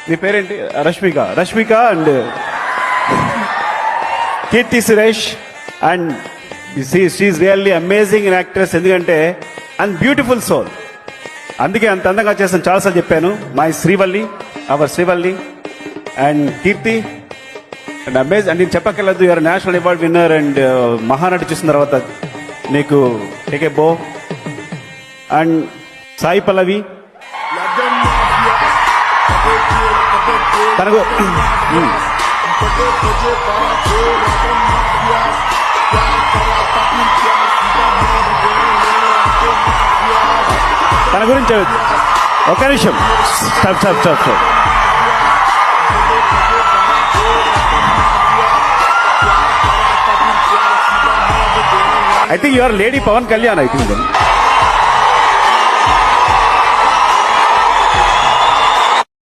మీ పేరేంటి? Rashmika and Keerthy Suresh. And she really amazing in actress. ఎందుకంటే and beautiful soul, అందుకే అంత అందంగా చేస్తాను. చాలాసార్లు చెప్పాను. My Srivalli, our Srivalli and Keerthy and amaze. And నేను చెప్పక్కర్లేదు, you're national award winner. And Mahanati చూసిన తర్వాత నీకు టేక్ ఏ బో. అండ్ సాయి పల్లవి తనకు తన గురించి ఒక నిమిషం stop. I think you are Lady Pawan Kalyan, I think.